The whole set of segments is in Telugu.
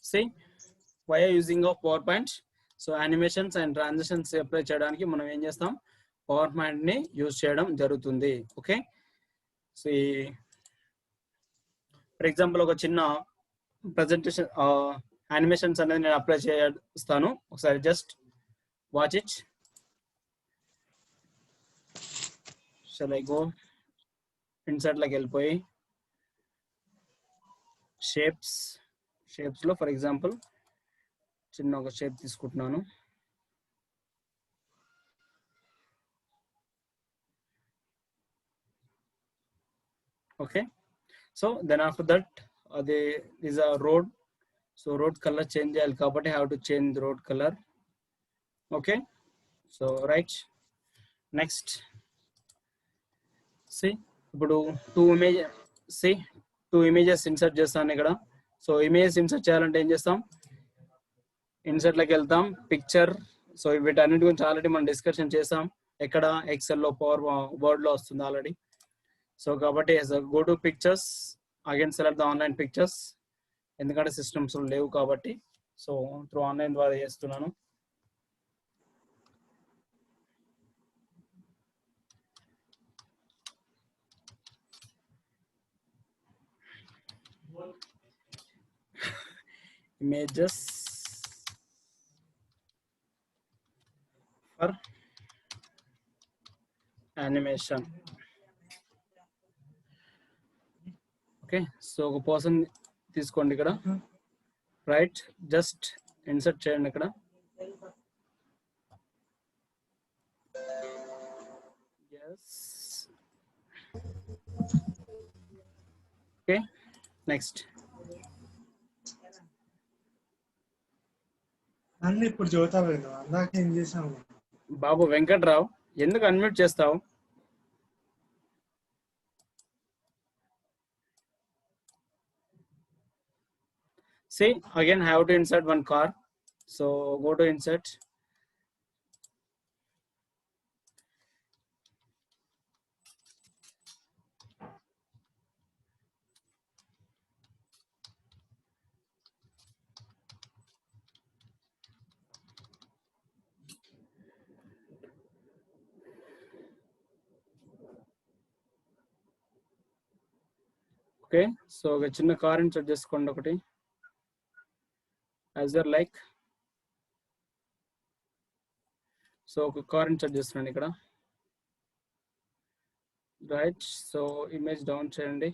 See, why are using of PowerPoint? So animations and transitions apply చేయడానికి మనం ఏం చేస్తాం, PowerPoint ని యూజ్ చేయడం జరుగుతుంది. ఓకే, సో ఫర్ ఎగ్జాంపుల్ ఒక చిన్న ప్రెజెంటేషన్ animations అనేది నేను అప్లై చేస్తాను, ఒకసారి just watch it. Shall I go insert like వెళ్ళిపోయి షేప్స్ లో ఫర్ ఎగ్జాంపుల్ చిన్న ఒక షేప్ తీసుకుంటున్నాను. Okay, so then after that అది is a road. So road colour change చేయాలి కాబట్టి have to change the road colour. Okay, so right, next see ఇప్పుడు టూ ఇమేజెస్ ఇన్సర్ట్ చేస్తాను ఇక్కడ. సో ఇమేజెస్ ఇన్సర్ట్ చేయాలంటే ఏం చేస్తాం, ఇన్సర్ట్లోకి వెళ్తాం, పిక్చర్. సో వీటన్నిటి గురించి ఆల్రెడీ మనం డిస్కషన్ చేసాం, ఎక్కడ ఎక్సెల్లో వర్డ్లో వస్తుంది ఆల్రెడీ. సో కాబట్టి go to pictures, again select the online pictures, ఎందుకంటే సిస్టమ్స్ లేవు కాబట్టి. సో త్రూ ఆన్లైన్ ద్వారా చేస్తున్నాను. images for animation. Okay, so ఒక పర్సన్ తీసుకోండి ఇక్కడ, రైట్, జస్ట్ ఇన్సర్ట్ చేయండి ఇక్కడ. ఓకే, నెక్స్ట్ అన్ని ఇప్పుడు చూద్దాం. అందాక ఏం చేసాము బాబు వెంకట్రావు, ఎందుకు అన్మ్యూట్ చేస్తావు? See, again have to insert one car. So go to insert. Okay, so ఒక చిన్న కార్ ఇన్సర్ట్ చేసుకోండి ఒకటి, as your like. సో ఒక కార్ ఇన్సర్ట్ చేస్తున్నాను ఇక్కడ, రైట్. సో ఇమేజ్ డౌన్ చేయండి.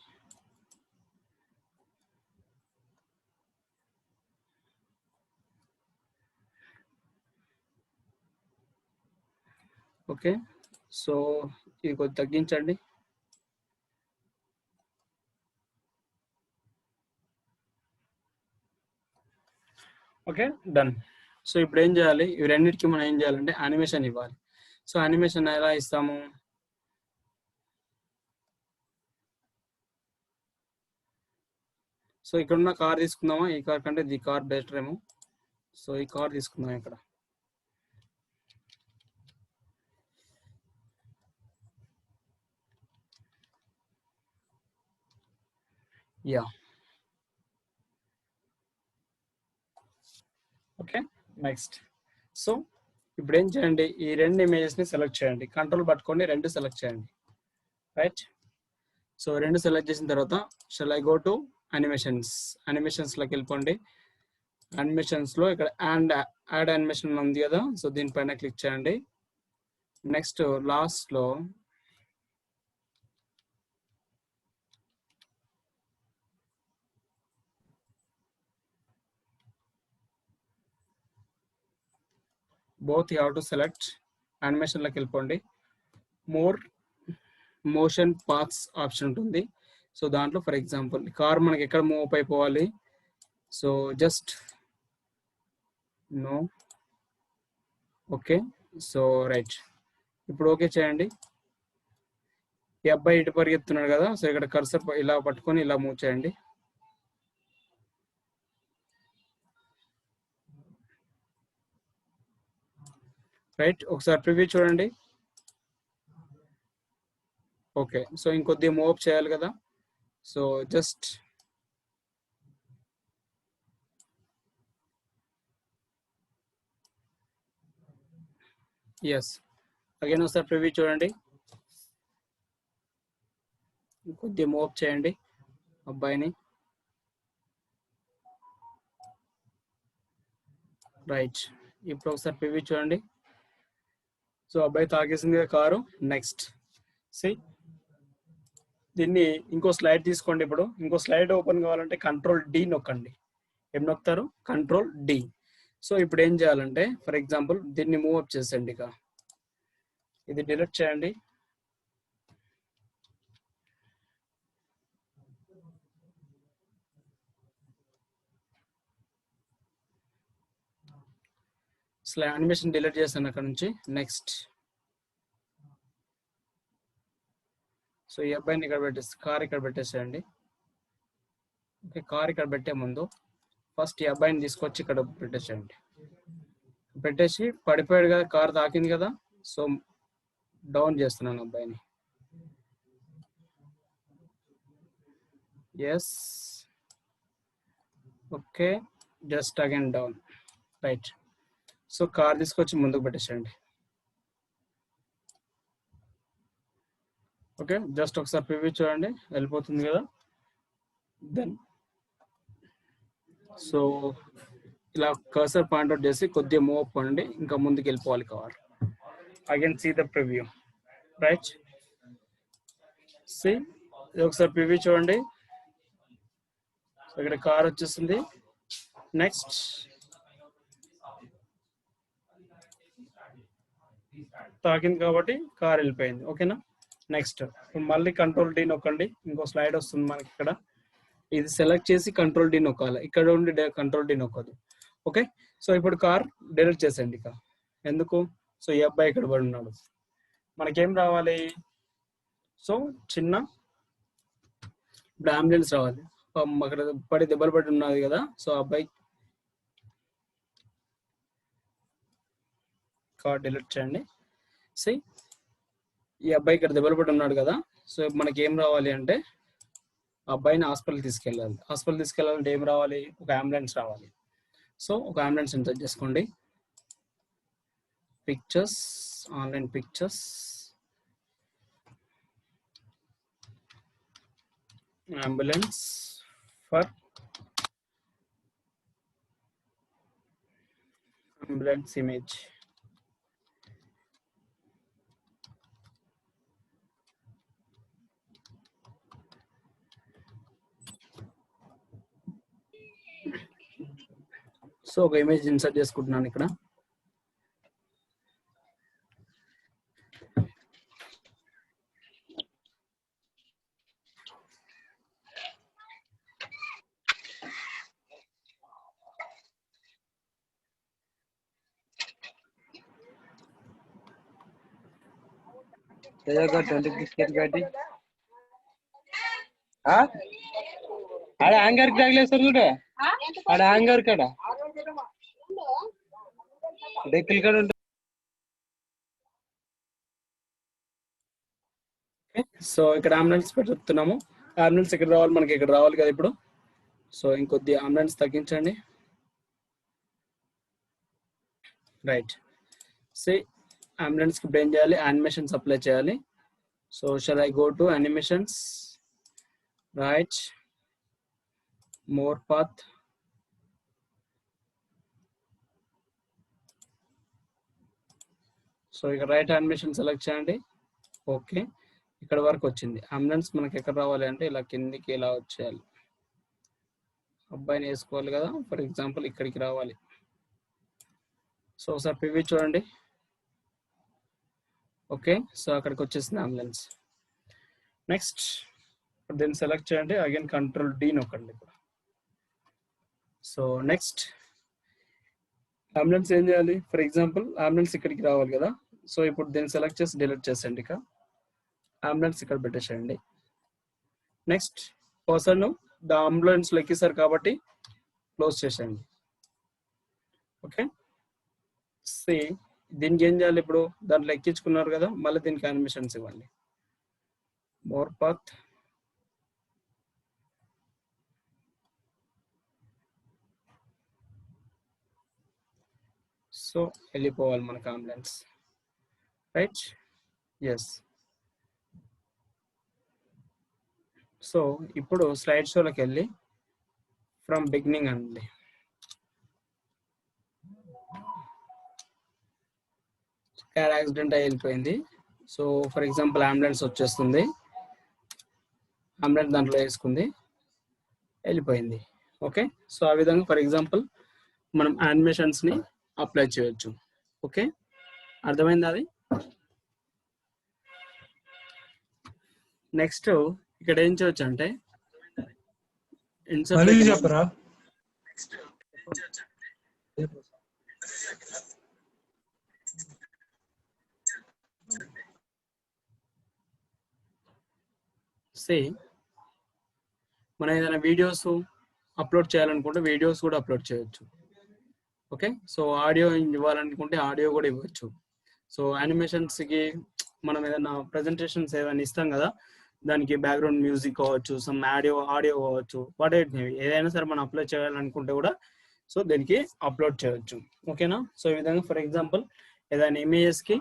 ఓకే, సో ఇది కొద్దిగా తగ్గించండి. Okay, done. సో ఇప్పుడు ఏం చేయాలి, ఇవి రెండింటికి మనం ఏం చేయాలంటే యానిమేషన్ ఇవ్వాలి. సో యానిమేషన్ ఎలా ఇస్తాము, సో ఇక్కడ ఉన్న కార్ తీసుకుందామా, ఈ కార్ కంటే ఈ కార్ బెటర్ ఏమో. సో ఈ కార్ తీసుకుందాం ఇక్కడ. Yeah, okay, next. సో ఇప్పుడు ఏం చేయండి, ఈ రెండు ఇమేజెస్ని సెలెక్ట్ చేయండి, కంట్రోల్ పట్టుకోండి, రెండు సెలెక్ట్ చేయండి, రైట్. సో రెండు సెలెక్ట్ చేసిన తర్వాత షల్ ఐ గో టు యానిమేషన్స్లోకి వెళ్ళిపోండి. యానిమేషన్స్లో ఇక్కడ యాడ్ యానిమేషన్ ఉంది కదా, సో దీనిపైన క్లిక్ చేయండి. నెక్స్ట్ లాస్ట్లో both you have to select animation లోకి వెళ్ళిపోండి. మోషన్ పాత్స్ ఆప్షన్ ఉంటుంది. సో దాంట్లో ఫర్ ఎగ్జాంపుల్ కార్ మనకి ఎక్కడ మూవ్ అయిపోవాలి, so just no. Okay, so right, ఇప్పుడు ఓకే చేయండి. ఈ అబ్బాయి ఇటు పరిగెత్తున్నాడు కదా, సో ఇక్కడ కర్సర్ ఇలా పట్టుకొని ఇలా మూవ్ చేయండి. రైట్, ఒకసారి ప్రివ్యూ చూడండి. ఓకే, సో ఇంకొద్ది మూవ్ చేయాలి కదా, సో జస్ట్ ఎస్ అగైన్ ఒకసారి ప్రివ్యూ చూడండి, కొద్దిగా మూవ్ చేయండి అబ్బాయిని. రైట్, ఇప్పుడు ఒకసారి ప్రివ్యూ చూడండి. సో అబ్బాయి తాగేసింది కదా కారు. నెక్స్ట్ సి దీన్ని ఇంకో స్లైడ్ తీసుకోండి. ఇప్పుడు ఇంకో స్లైడ్ ఓపెన్ కావాలంటే కంట్రోల్ డి నొక్కండి. ఏం నొక్కుతారు? Control D. సో ఇప్పుడు ఏం చేయాలంటే ఫర్ ఎగ్జాంపుల్ దీన్ని మూవ్ అప్ చేసేయండి. ఇక ఇది డిలీట్ చేయండి. యానిమేషన్ డిలీట్ చేశాను అక్కడ నుంచి. నెక్స్ట్ సో ఈ అబ్బాయిని ఇక్కడ పెట్టేసి కార్ ఇక్కడ పెట్టేసేయండి. ఓకే, కార్ ఇక్కడ పెట్టే ముందు ఫస్ట్ ఈ అబ్బాయిని తీసుకొచ్చి ఇక్కడ పెట్టేసేయండి. పెట్టేసి పడిపోయాడు కదా, కార్ తాకింది కదా, సో డౌన్ చేస్తున్నాను అబ్బాయిని. Yes, okay, just again down. Right, so car తీసుకొచ్చి ముందుకు పెట్టేసేయండి. ఓకే, జస్ట్ ఒకసారి ప్రివ్యూ చూడండి, వెళ్ళిపోతుంది కదా. దెన్ సో ఇలా కర్సర్ పాయింట్అవుట్ చేసి కొద్దిగా మూవ్ అప్ అండి, ఇంకా ముందుకు వెళ్ళిపోవాలి car. Again see the preview. Right, see ఒకసారి ప్రివ్యూ చూడండి. ఇక్కడ కార్ వచ్చేసింది. నెక్స్ట్ తాకింది కాబట్టి కార్ వెళ్ళిపోయింది. ఓకేనా. నెక్స్ట్ మళ్ళీ కంట్రోల్ డి నొక్కండి, ఇంకో స్లైడ్ వస్తుంది మనకి ఇక్కడ. ఇది సెలెక్ట్ చేసి కంట్రోల్ డి నొక్కాలి, ఇక్కడ ఉండి కంట్రోల్ డి నొక్కదు. ఓకే, సో ఇప్పుడు కార్ డిలీట్ చేసేయండి ఇక. ఎందుకు? సో ఈ అబ్బాయి ఇక్కడ పడి ఉన్నాడు, మనకేం రావాలి? సో చిన్న ఇప్పుడు అంబులెన్స్ రావాలి. అక్కడ పడి దెబ్బలు పడి ఉన్నది కదా, సో అబ్బాయి కార్ డిలీట్ చేయండి. సి ఈ అబ్బాయి ఇక్కడ దెబ్బలు పడి ఉన్నాడు కదా, సో మనకి ఏం రావాలి అంటే అబ్బాయిని హాస్పిటల్ తీసుకెళ్ళాలి. హాస్పిటల్ తీసుకెళ్ళాలంటే ఏం రావాలి? ఒక అంబులెన్స్ రావాలి. సో ఒక అంబులెన్స్ ఇన్సర్ట్ చేసుకోండి. Pictures, online pictures, ambulance for ambulance image. So ఒక ఇమేజ్ ఇన్సర్ట్ చేసుకుంటున్నాను ఇక్కడ. ఆడ హ్యాంగర్ తగిలేదు సార్ చూడ, ఆడ హ్యాంగర్ కాడ డెక్కుల కాడ ఉంటుంది. సో ఇక్కడ అంబులెన్స్ పెట్టుతున్నాము. అంబులెన్స్ ఇక్కడ రావాలి, మనకి ఇక్కడ రావాలి కదా ఇప్పుడు. సో ఇంకొద్ది అంబులెన్స్ తగ్గించండి. రైట్, సి అంబులెన్స్ కి బ్రేన్ చేయాలి, యానిమేషన్స్ అప్లై చేయాలి. So shall I go to animations. Right, more path, so ఇక్కడ రైట్ యానిమేషన్ సెలెక్ట్ చేయండి. ఓకే, ఇక్కడ వరకు వచ్చింది. అంబులెన్స్ మనకి ఎక్కడ రావాలి అంటే ఇలా కిందికి ఇలా వచ్చేయాలి. అబ్బాయిని వేసుకోవాలి కదా, ఫర్ ఎగ్జాంపుల్ ఇక్కడికి రావాలి. సో ఒకసారి ప్రివ్యూ చూడండి. ఓకే, సో అక్కడికి వచ్చేసింది అంబులెన్స్. నెక్స్ట్ దీన్ని సెలెక్ట్ చేయండి, అగైన్ కంట్రోల్ డి నొక్కండి ఇప్పుడు. సో నెక్స్ట్ అంబులెన్స్ ఏం చేయాలి? ఫర్ ఎగ్జాంపుల్ అంబులెన్స్ ఇక్కడికి రావాలి కదా, సో ఇప్పుడు దీన్ని సెలెక్ట్ చేసి డిలీట్ చేసేయండి. ఇక అంబులెన్స్ ఇక్కడ పెట్టేసేయండి. నెక్స్ట్ పర్సన్ ద అంబులెన్స్ లెక్కిస్తారు కాబట్టి క్లోజ్ చేసేయండి. ఓకే, సి దీనికి ఏం చేయాలి? ఇప్పుడు దాంట్లో ఎక్కించుకున్నారు కదా, మళ్ళీ దీనికి యానిమేషన్స్ ఇవ్వండి. మోర్ పాత్, సో వెళ్ళిపోవాలి మనకు అంబులెన్స్. రైట్. ఎస్. సో ఇప్పుడు స్లైడ్ షోలోకి వెళ్ళి ఫ్రమ్ బిగినింగ్ అండి. కార్ యాక్సిడెంట్ అయి వెళ్ళిపోయింది. సో ఫర్ ఎగ్జాంపుల్ అంబులెన్స్ వచ్చేస్తుంది, అంబులెన్స్ దాంట్లో వేసుకుంది, వెళ్ళిపోయింది. ఓకే. సో ఆ విధంగా ఫర్ ఎగ్జాంపుల్ మనం యానిమేషన్స్ని అప్లై చేయొచ్చు. ఓకే, అర్థమైంది అది. నెక్స్ట్ ఇక్కడ ఏం చేయొచ్చు అంటే మళ్ళీ చెప్పరా? మనం ఏదైనా వీడియోస్ అప్లోడ్ చేయాలనుకుంటే వీడియోస్ కూడా అప్లోడ్ చేయొచ్చు. ఓకే. సో ఆడియో ఇవ్వాలనుకుంటే ఆడియో కూడా ఇవ్వచ్చు. సో యానిమేషన్స్కి మనం ఏదైనా ప్రజెంటేషన్స్ ఏదైనా ఇస్తాం కదా, దానికి బ్యాక్గ్రౌండ్ మ్యూజిక్ కావచ్చు, సమ్ ఆడియో కావచ్చు, వాట్ ఏదైనా సరే మనం అప్లోడ్ చేయాలనుకుంటే కూడా సో దీనికి అప్లోడ్ చేయొచ్చు. ఓకేనా. సో ఈ విధంగా ఫర్ ఎగ్జాంపుల్ ఏదైనా ఇమేజెస్కి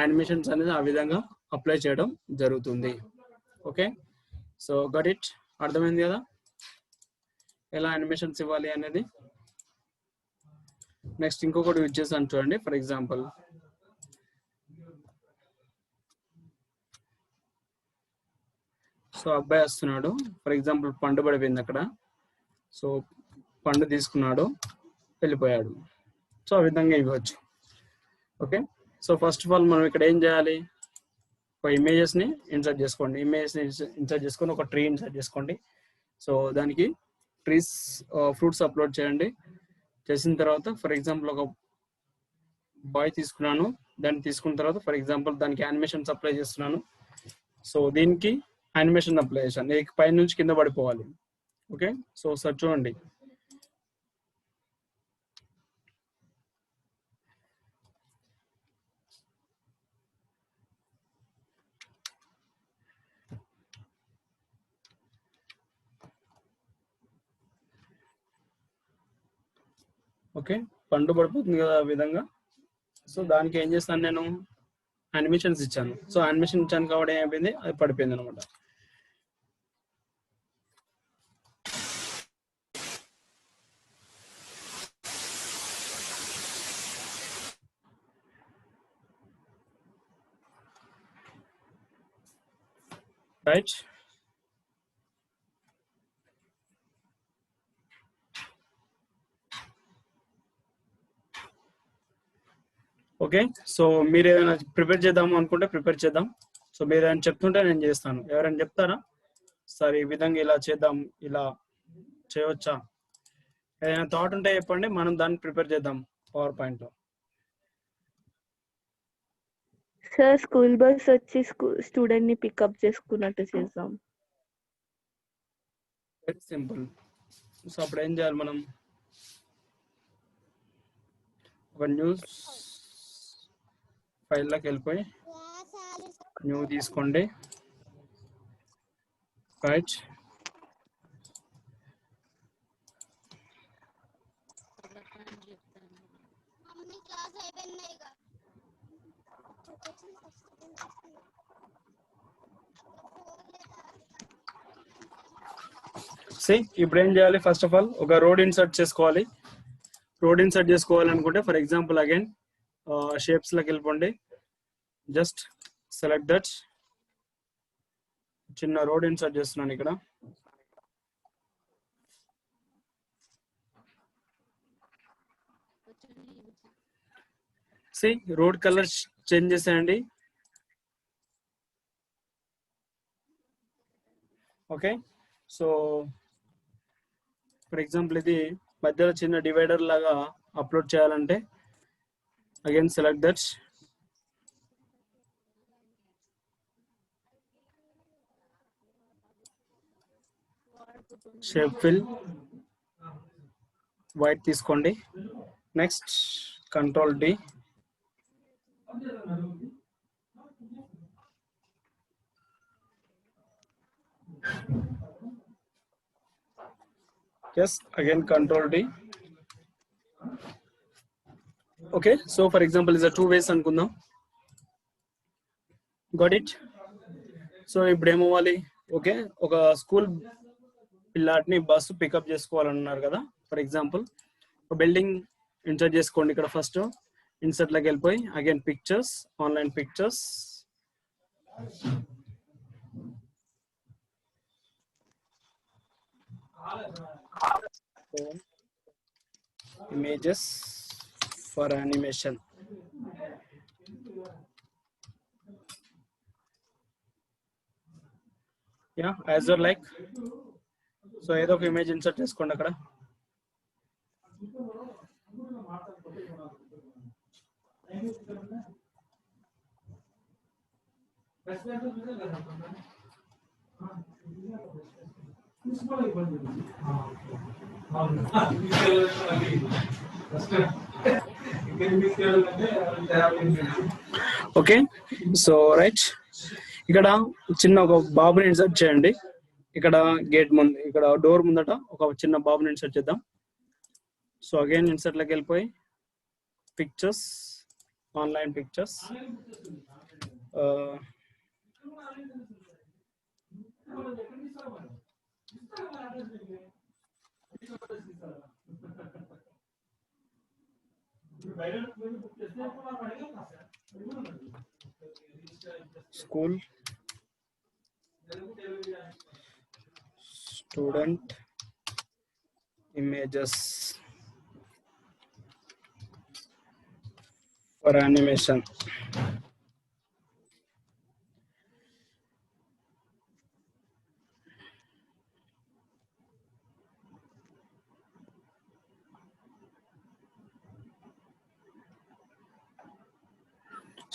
యానిమేషన్స్ అనేది ఆ విధంగా అప్లై చేయడం జరుగుతుంది. ఓకే. సో గట్ ఇట్, అర్థమైంది కదా ఎలా యానిమేషన్స్ ఇవ్వాలి అనేది. నెక్స్ట్ ఇంకొకటి యూజ్ చేసాను చూడండి. ఫర్ ఎగ్జాంపుల్ సో అబ్బాయి వస్తున్నాడు, ఫర్ ఎగ్జాంపుల్ పండు పడిపోయింది అక్కడ, సో పండు తీసుకున్నాడు, వెళ్ళిపోయాడు. సో ఆ విధంగా ఇవ్వచ్చు. Okay. So first of all మనం ఇక్కడ ఏం చేయాలి, ఒక ఇమేజెస్ని ఇన్సర్ట్ చేసుకోండి. ఇమేజెస్ని ఇన్సర్ట్ చేసుకొని ఒక ట్రీ ఇన్సర్ట్ చేసుకోండి. సో దానికి ట్రీస్ ఫ్రూట్స్ అప్లోడ్ చేయండి. చేసిన తర్వాత ఫర్ ఎగ్జాంపుల్ ఒక బాయ్ తీసుకున్నాను, దాన్ని తీసుకున్న తర్వాత ఫర్ ఎగ్జాంపుల్ దానికి యానిమేషన్స్ అప్లై చేస్తున్నాను. సో దీనికి యానిమేషన్ అప్లై చేశాను, నీకు పై నుంచి కింద పడిపోవాలి. ఓకే. సో సార్ చూడండి, ఓకే పండు పడిపోతుంది కదా ఆ విధంగా. సో దానికి ఏం చేస్తాను, నేను యానిమేషన్స్ ఇచ్చాను. సో యానిమేషన్ ఇచ్చాను కాబట్టి ఏమైపోయింది, అది పడిపోయింది అనమాట. రైట్. ఓకే. సో మీరు ఏదైనా ప్రిపేర్ చేద్దాము అనుకుంటే ప్రిపేర్ చేద్దాం. సో మీరు ఏమైనా చెప్తుంటే నేను చేస్తాను. ఎవరైనా చెప్తారా సార్ ఈ విధంగా ఇలా చేద్దాం, ఇలా చేయవచ్చా? ఏదైనా థాట్ ఉంటే చెప్పండి, మనం దాన్ని ప్రిపేర్ చేద్దాం పవర్ పాయింట్ లో. సార్ స్కూల్ బస్ వచ్చి స్టూడెంట్ ని పికప్ చేసుకున్నట్టు చేద్దాం. Very simple. సో అప్పుడు ఏం చేయాలి, మనం ఒక న్యూస్ ఫైల్లోకి వెళ్ళిపోయి న్యూ తీసుకోండి. రైట్. ఇప్పుడు ఏం చేయాలి, ఫస్ట్ ఆఫ్ ఆల్ ఒక రోడ్ ఇన్సర్ట్ చేసుకోవాలి. రోడ్ ఇన్సర్ట్ చేసుకోవాలనుకుంటే ఫర్ ఎగ్జాంపుల్ అగైన్ షేప్స్ లోకి వెళ్ళిపోండి. జస్ట్ సెలెక్ట్ దట్, చిన్న రోడ్ ఇన్సర్ట్ చేస్తున్నాను ఇక్కడ. రోడ్ కలర్ చేంజ్ చేసేయండి. ఓకే. సో ఫర్ ఎగ్జాంపుల్ ఇది మధ్యలో చిన్న డివైడర్ లాగా అప్లోడ్ చేయాలంటే again select that, shape fill white తీసుకోండి. Next control D, yes again control D. Okay, so for example is a two ways అనుకుందాం. Got it. సో ఇప్పుడు ఏమవ్వాలి, ఓకే, ఒక స్కూల్ పిల్లాడిని బస్సు పికప్ చేసుకోవాలన్నారు కదా. ఫర్ ఎగ్జాంపుల్ ఒక బిల్డింగ్ ఇన్సర్ట్ చేసుకోండి. ఇక్కడ ఫస్ట్ ఇన్సర్ట్లోకి వెళ్ళిపోయి again pictures, online pictures, images for animation. Yeah, as you like. So ఏదో ఒక ఇమేజ్ ఇన్సర్ట్ చేసుకోండి అక్కడ. ఓకే, సో రైట్, ఇక్కడ చిన్న ఒక బాబుని ఇన్సర్ట్ చేయండి. ఇక్కడ గేట్ ముందు, ఇక్కడ డోర్ ముందట ఒక చిన్న బాబుని ఇన్సర్ట్ చేద్దాం. సో అగైన్ ఇన్సర్ట్ లోకి వెళ్ళిపోయి pictures, online pictures, school student images for animation.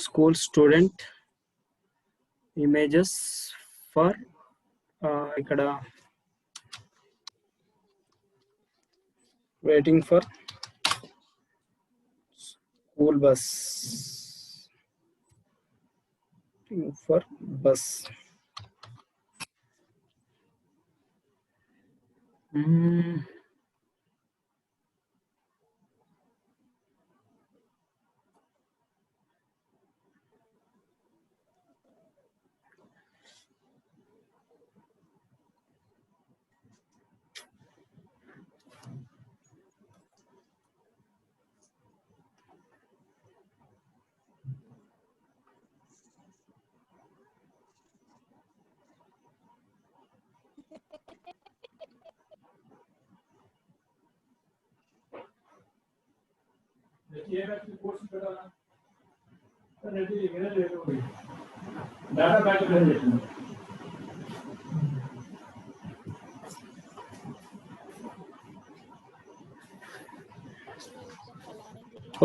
School student images for ఇక్కడ waiting for school bus, for bus.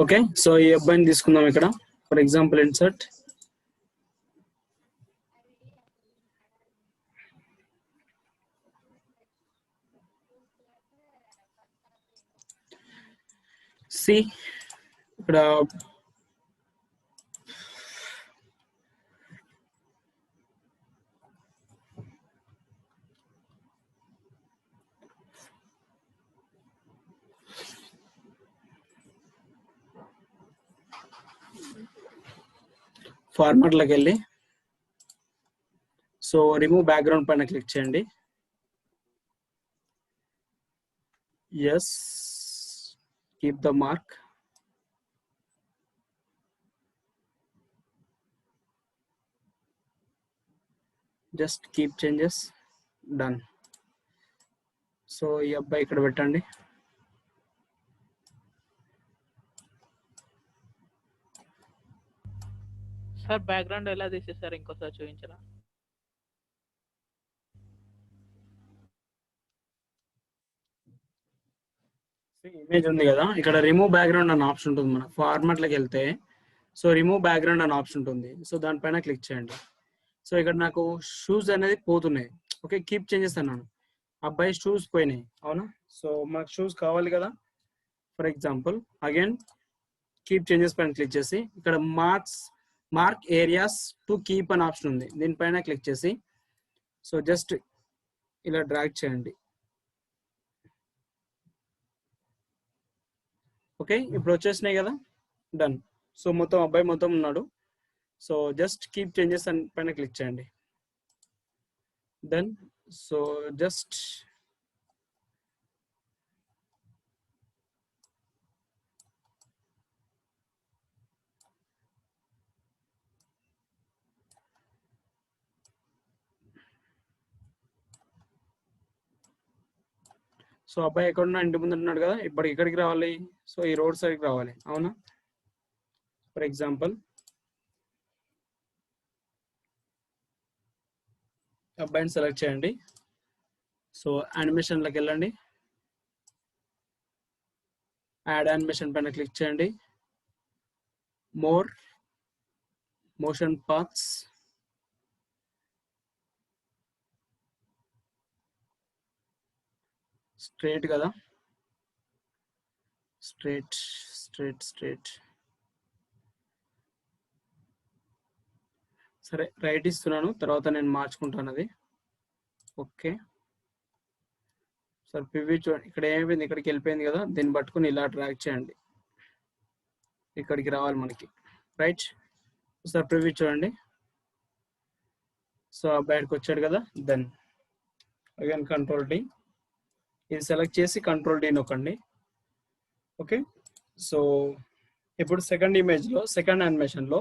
Okay, so ఈ అబ్బాయిని తీసుకుందాం ఇక్కడ. For example insert see. ఇక్కడ ఫార్మాట్ లోకి వెళ్ళి సో రిమూవ్ బ్యాక్గ్రౌండ్ పైన క్లిక్ చేయండి. Yes, keep the mark. Just keep changes, done. So ఈ అబ్బాయి ఇక్కడ పెట్టండి. సార్ బ్యాక్గ్రౌండ్ ఎలా తీసేసారు ఇంకోసారి చూపించరా? ఇమేజ్ ఉంది కదా, ఇక్కడ రిమూవ్ బ్యాక్గ్రౌండ్ అనే ఆప్షన్ ఉంటుంది. మన ఫార్మాట్ లోకి వెళ్తే సో రిమూవ్ బ్యాక్గ్రౌండ్ అనే ఆప్షన్ ఉంటుంది. సో దానిపైన క్లిక్ చేయండి. సో ఇక్కడ నాకు షూస్ అనేది పోతున్నాయి. ఓకే, కీప్ చేంజెస్ అన్నాను, అబ్బాయి షూస్ పోయినాయి, అవునా? సో మనకు షూస్ కావాలి కదా. For example again keep changes పైన క్లిక్ చేసి ఇక్కడ మార్క్ ఏరియాస్ టు కీప్ అనే ఆప్షన్ ఉంది, దీనిపైన క్లిక్ చేసి సో జస్ట్ ఇలా డ్రాగ్ చేయండి. ఓకే, ఇప్పుడు వచ్చేసినాయి కదా, డన్. సో మొత్తం అబ్బాయి మొత్తం ఉన్నాడు. సో జస్ట్ కీప్ చేంజెస్ అని పైన క్లిక్ చేయండి. దెన్ సో జస్ట్ సో అబ్బాయి ఎక్కడున్నా ఇంటి ముందు ఉన్నాడు కదా, ఇప్పుడు ఇక్కడికి రావాలి. సో ఈ రోడ్ సైడ్కి రావాలి, అవునా? ఫర్ ఎగ్జాంపుల్ అబ్బాయిని సెలెక్ట్ చేయండి. సో యానిమేషన్లోకి వెళ్ళండి, యాడ్ యానిమేషన్ పైన క్లిక్ చేయండి, మోర్ మోషన్ పాత్స్, స్ట్రేట్ కదా, స్ట్రేట్ స్ట్రేట్ స్ట్రేట్. సరే రైట్ ఇస్తున్నాను, తర్వాత నేను మార్చుకుంటాను అది. ఓకే సార్ పివి చూడండి, ఇక్కడ ఏమైంది, ఇక్కడికి వెళ్ళిపోయింది కదా, దీన్ని పట్టుకుని ఇలా డ్రాగ్ చేయండి, ఇక్కడికి రావాలి మనకి. రైట్ సార్ ప్రివ్యూ చూడండి. సో బయటకు వచ్చాడు కదా, దెన్ అగైన్ కంట్రోల్ డి, ఇది సెలెక్ట్ చేసి కంట్రోల్ డి నొక్కండి. ఓకే సో ఇప్పుడు సెకండ్ ఇమేజ్లో సెకండ్ యానిమేషన్లో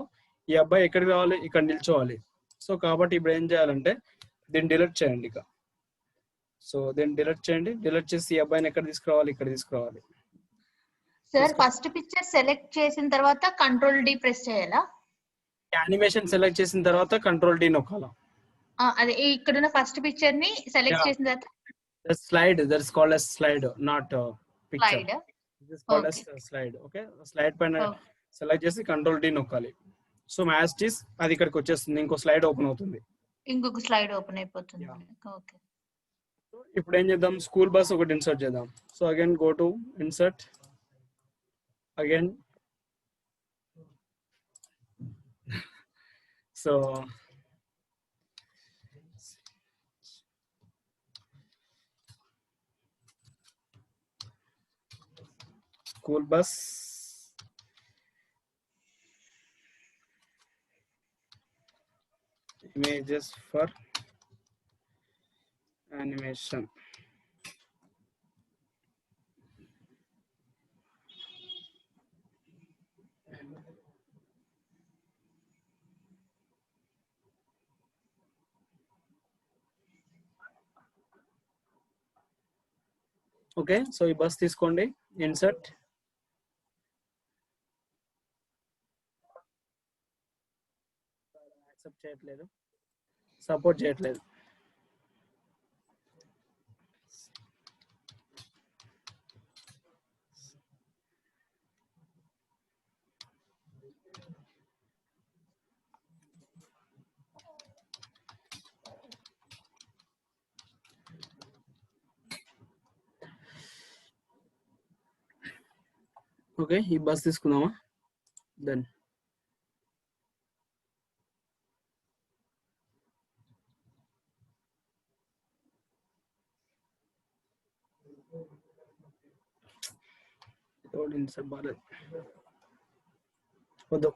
ఈ అబ్బాయి ఎక్కడికి రావాలి, ఇక్కడ నిల్చోవాలి. సో కాబట్టి ఇప్పుడు ఏం చేయాలంటే దీన్ని డిలీట్ చేయండి ఇక. సో దీన్ని డిలీట్ చేయండి, డిలీట్ చేసి ఈ అబ్బాయిని ఎక్కడ తీసుకురావాలి, ఇక్కడ తీసుకురావాలి. సార్ ఫస్ట్ పిక్చర్ సెలెక్ట్ చేసిన తర్వాత కంట్రోల్ డి ప్రెస్ చేయాలా? యానిమేషన్ సెలెక్ట్ చేసిన తర్వాత కంట్రోల్ డి నొక్కాలా. అదే ఇక్కడ ఉన్న ఫస్ట్ పిక్చర్ ని సెలెక్ట్ చేసిన తర్వాత slide, that's called as slide, not picture. Slide. This is called as slide. Okay, slide పైన సెలెక్ట్ చేసి కంట్రోల్ డి నొక్కాలి. సో మ్యాచ్ ఇస్ అది ఇక్కడికి వచ్చేస్తుంది, ఇంకో స్లైడ్ ఓపెన్ అవుతుంది, ఇంకొక స్లైడ్ ఓపెన్ అయిపోతుంది. ఓకే ఇప్పుడు ఏం చేద్దాం, స్కూల్ బస్ ఒకటి ఇన్సర్ట్ చేద్దాం. So again go to insert, again so school bus, images for animation. Okay so ఈ బస్ తీసుకోండి, ఇన్సర్ట్, యాక్సెప్ట్ చేయట్లేదు, సపోర్ట్ చేయట్లేదు. ఓకే ఈ బస్ తీసుకుందామా, దెన్ ఇన్సర్ట్ బాగాలేదు, వద్దు.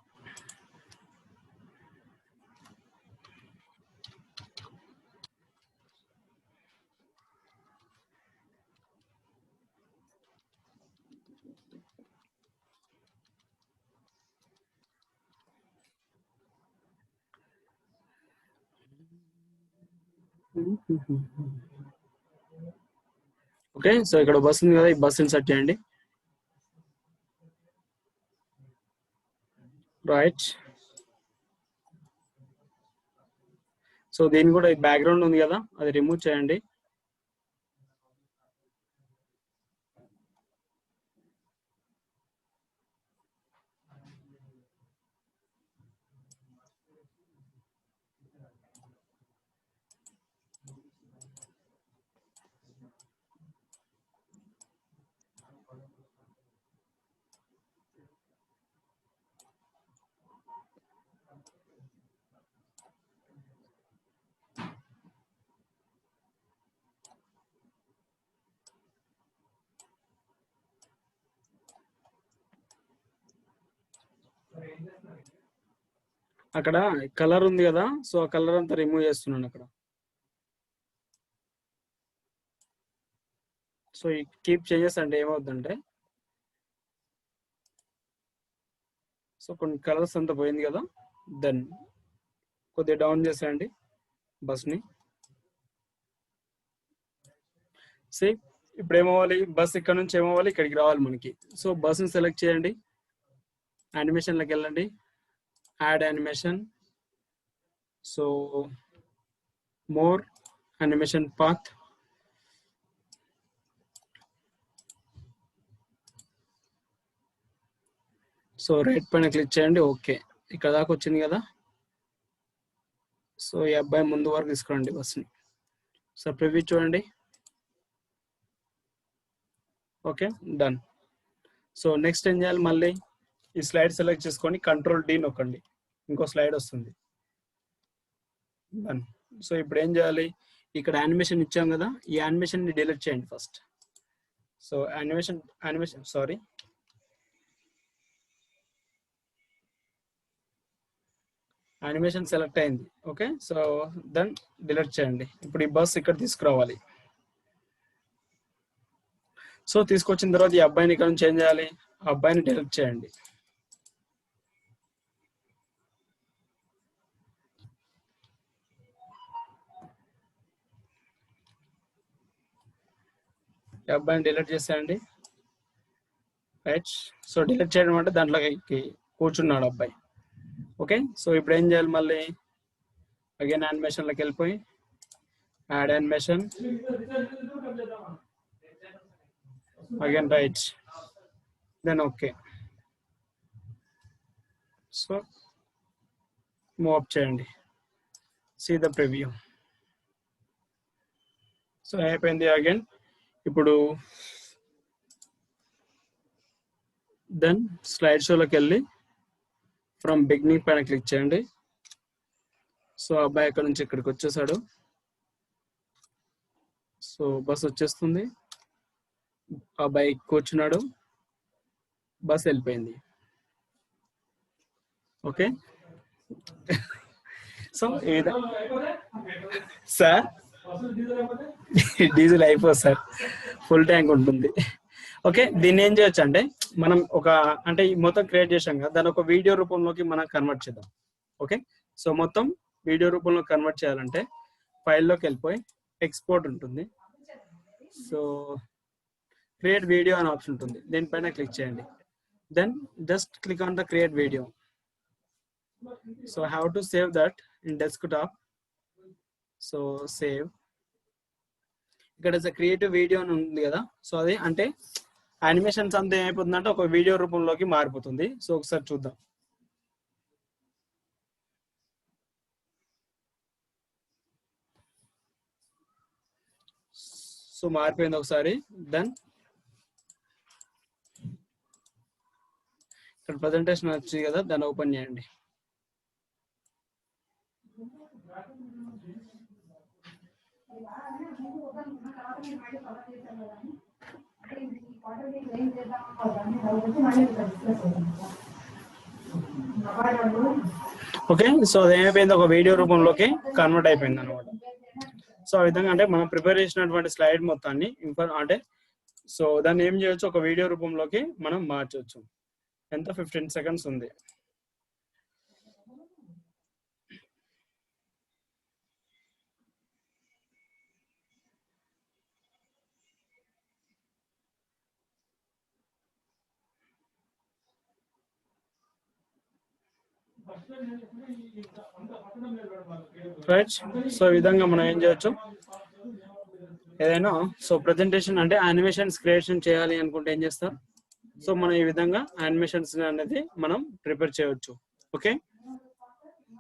ఓకే సో ఇక్కడ బస్ ఉంది కదా, ఈ బస్ ఇన్సర్ట్ చేయండి. రైట్ సో దీని కూడా బ్యాక్గ్రౌండ్ ఉంది కదా, అది రిమూవ్ చేయండి. అక్కడ కలర్ ఉంది కదా, సో ఆ కలర్ అంతా రిమూవ్ చేస్తున్నాను అక్కడ. సో ఈ కీప్ చేంజెస్ అంటే ఏమవుతుందంటే, సో కొన్ని కలర్స్ అంతా పోయింది కదా, దెన్ కొద్దిగా డౌన్ చేసేయండి బస్ని. సే ఇప్పుడు ఏమవ్వాలి, బస్ ఇక్కడ నుంచి ఏమవ్వాలి, ఇక్కడికి రావాలి మనకి. సో బస్ని సెలెక్ట్ చేయండి, యానిమేషన్లోకి వెళ్ళండి, add animation. So more animation path, so right పైన క్లిక్ చేయండి. ఓకే, ఇక్కడ దాకా వచ్చింది కదా. సో ఈ అబ్బాయి ముందు వరకు తీసుకురండి బస్ని. సో ప్రివ్యూ చూడండి. Okay, done. సో నెక్స్ట్ ఏం చేయాలి, మళ్ళీ ఈ స్లైడ్ సెలెక్ట్ చేసుకొని Ctrl+D నొక్కండి, ఇంకో స్లైడ్ వస్తుంది. డన్. సో ఇప్పుడు ఏం చేయాలి, ఇక్కడ యానిమేషన్ ఇచ్చాం కదా, ఈ యానిమేషన్ని డిలీట్ చేయండి ఫస్ట్. సో యానిమేషన్ సెలెక్ట్ అయింది. ఓకే, సో దెన్ డిలీట్ చేయండి. ఇప్పుడు ఈ బస్ ఇక్కడ తీసుకురావాలి. సో తీసుకొచ్చిన తర్వాత ఈ అబ్బాయిని ఇక్కడ నుంచి ఏం చేయాలి, ఆ అబ్బాయిని డిలీట్ చేయండి. ఈ అబ్బాయిని డిలీట్ చేసేయండి. రైట్. సో డిలీట్ చేయడం అంటే దాంట్లోకి కూర్చున్నాడు అబ్బాయి. ఓకే, సో ఇప్పుడు ఏం చేయాలి, మళ్ళీ అగైన్ యానిమేషన్లోకి వెళ్ళిపోయి add animation, again right, then okay. So move up చేయండి, సీ ద ప్రివ్యూ. సో అయిపోయింది. అగైన్ ఇప్పుడు దెన్ స్లైడ్ షోలోకి వెళ్ళి ఫ్రమ్ బిగినింగ్ పైన క్లిక్ చేయండి. సో అబ్బాయి ఇక్కడ నుంచి ఇక్కడికి వచ్చేసాడు. సో బస్ వచ్చేస్తుంది, అబ్బాయి కూర్చున్నాడు, బస్ వెళ్ళిపోయింది. ఓకే, సో సార్ డీజిల్ అయిపోదు సార్, ఫుల్ ట్యాంక్ ఉంటుంది. ఓకే, దీన్ని ఏం చేయొచ్చు అంటే, మనం అంటే మొత్తం క్రియేట్ చేసాం కదా, దాని ఒక వీడియో రూపంలోకి మనం కన్వర్ట్ చేద్దాం. ఓకే, సో మొత్తం వీడియో రూపంలో కన్వర్ట్ చేయాలంటే ఫైల్లోకి వెళ్ళిపోయి ఎక్స్పోర్ట్ ఉంటుంది. సో క్రియేట్ వీడియో అనే ఆప్షన్ ఉంటుంది, దీనిపైన క్లిక్ చేయండి. Then just click on the create video. So have to save that in desktop. So save, ఇక్కడ క్రియేటివ్ వీడియో అని ఉంది కదా, సో అది అంటే యానిమేషన్స్ అంతా ఏమైపోతుందంటే ఒక వీడియో రూపంలోకి మారిపోతుంది. సో ఒకసారి చూద్దాం. సో మారిపోయింది ఒకసారి. దెన్ ఇక్కడ ప్రజెంటేషన్ వచ్చింది కదా, దాన్ని ఓపెన్ చేయండి. ఓకే, సో అది ఏమైపోయింది, ఒక వీడియో రూపంలోకి కన్వర్ట్ అయిపోయింది అనమాట. సో ఆ విధంగా అంటే మనం ప్రిపేర్ చేసినటువంటి స్లైడ్ మొత్తాన్ని అంటే సో దాన్ని ఏం చేయొచ్చు, ఒక వీడియో రూపంలోకి మనం మార్చవచ్చు. ఎంత 15 సెకండ్స్ ఉంది. రైట్. సో ఈ విధంగా మనం ఏం చేయొచ్చు, ఏదైనా సో ప్రెజెంటేషన్ అంటే యానిమేషన్స్ క్రియేషన్ చేయాలి అనుకుంటే ఏం చేస్తాం, సో మనం ఈ విధంగా యానిమేషన్స్ అనేది మనం ప్రిపేర్ చేయవచ్చు. ఓకే,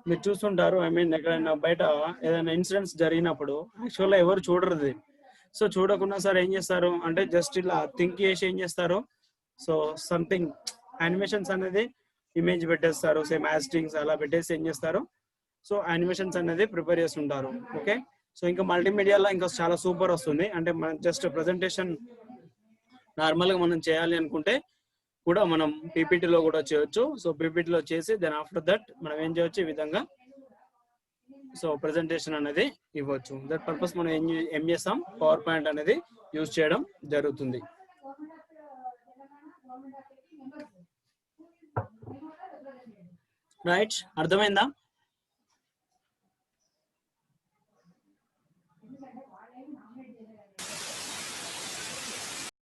మీరు చూస్తుంటారు, ఐ మీన్ ఎక్కడైనా బయట ఏదైనా ఇన్సిడెంట్స్ జరిగినప్పుడు యాక్చువల్గా ఎవరు చూడరు. సో చూడకుండా సార్ ఏం చేస్తారు అంటే జస్ట్ ఇలా థింక్ చేసి ఏం చేస్తారు, సో సంథింగ్ యానిమేషన్స్ అనేది ఇమేజ్ పెట్టేస్తారు, సేమ్ యాస్టింగ్స్ అలా పెట్టేసి ఏం చేస్తారు, సో యానిమేషన్స్ అనేది ప్రిపేర్ చేస్తుంటారు. ఓకే, సో ఇంకా మల్టీమీడియాలో ఇంకా చాలా సూపర్ వస్తుంది. అంటే మనం జస్ట్ ప్రెజెంటేషన్ నార్మల్గా మనం చేయాలి అనుకుంటే కూడా మనం పీపీటీలో కూడా చేయొచ్చు. సో పీపీటీలో చేసి దెన్ ఆఫ్టర్ దట్ మనం ఏం చేయొచ్చు, ఈ విధంగా సో ప్రెజెంటేషన్ అనేది ఇవ్వచ్చు. దట్ పర్పస్ మనం ఏం చేస్తాం, పవర్ పాయింట్ అనేది యూజ్ చేయడం జరుగుతుంది. రైట్, అర్థమైందా?